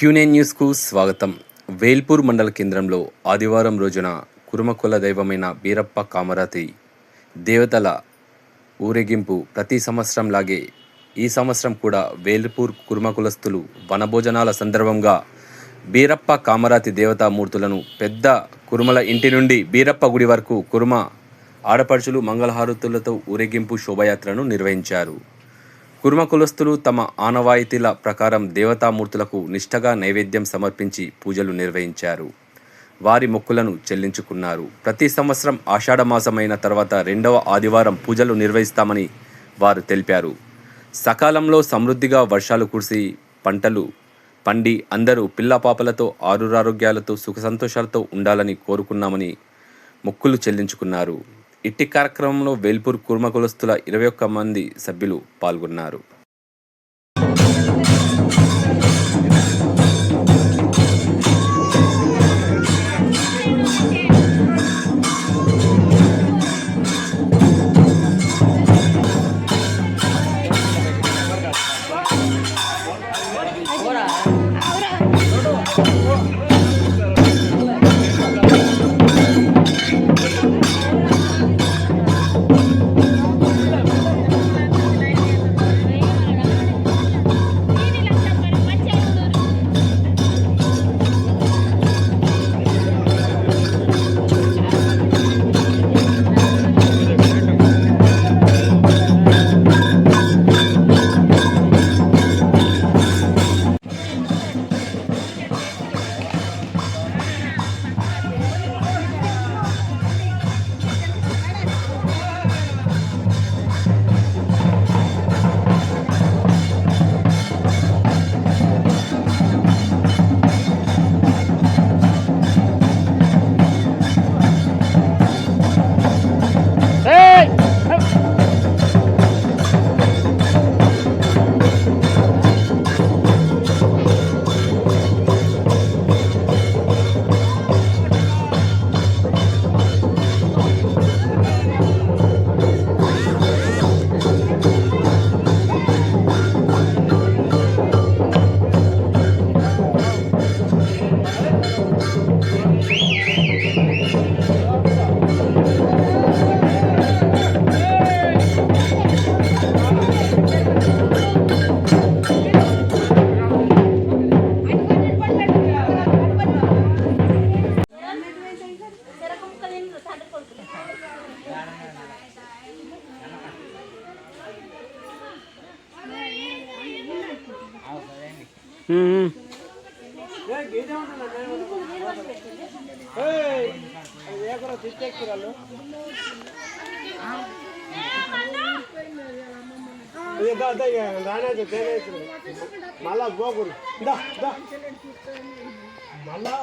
Q9 న్యూస్కు స్వాగతం. వేల్పూర్ మండల కేంద్రంలో ఆదివారం రోజున కురుమకుల దైవమైన బీరప్ప కామరాతి దేవతల ఊరేగింపు ప్రతి సంవత్సరంలాగే ఈ సంవత్సరం కూడా వేల్పూర్ కురుమకులస్తులు వనభోజనాల సందర్భంగా బీరప్ప కామరాతి దేవతామూర్తులను పెద్ద కురుమల ఇంటి నుండి బీరప్ప గుడి వరకు కురుమ ఆడపడుచులు మంగళహారతులతో ఊరేగింపు శోభయాత్రను నిర్వహించారు. కురుమ కులస్తులు తమ ఆనవాయితీల ప్రకారం దేవతామూర్తులకు నిష్ఠగా నైవేద్యం సమర్పించి పూజలు నిర్వహించారు. వారి మొక్కులను చెల్లించుకున్నారు. ప్రతి సంవత్సరం ఆషాఢమాసమైన తర్వాత రెండవ ఆదివారం పూజలు నిర్వహిస్తామని వారు తెలిపారు. సకాలంలో సమృద్ధిగా వర్షాలు కురిసి పంటలు పండి అందరూ పిల్లపాపలతో ఆరురారోగ్యాలతో సుఖ సంతోషాలతో ఉండాలని కోరుకున్నామని మొక్కులు చెల్లించుకున్నారు. ఇట్టి కార్యక్రమంలో వేల్పూర్ కురుమ కులస్తుల 21 మంది సభ్యులు పాల్గొన్నారు. మళ్ళా గోకురు మళ్ళా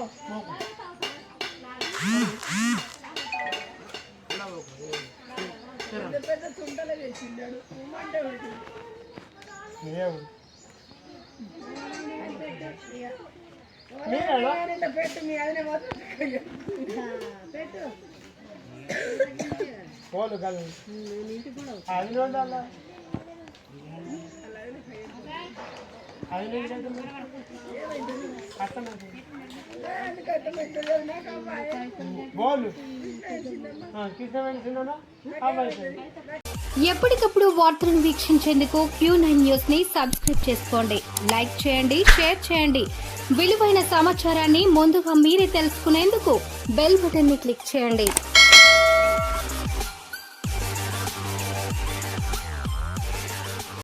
పోలు కాదు అది ఉండాలా ఎప్పటికప్పుడు వార్తలను వీక్షించేందుకు Q9 న్యూస్ ని సబ్స్క్రైబ్ చేసుకోండి, లైక్ చేయండి, షేర్ చేయండి. విలువైన సమాచారాన్ని ముందుగా మీరే తెలుసుకునేందుకు బెల్ బటన్ ని క్లిక్ చేయండి.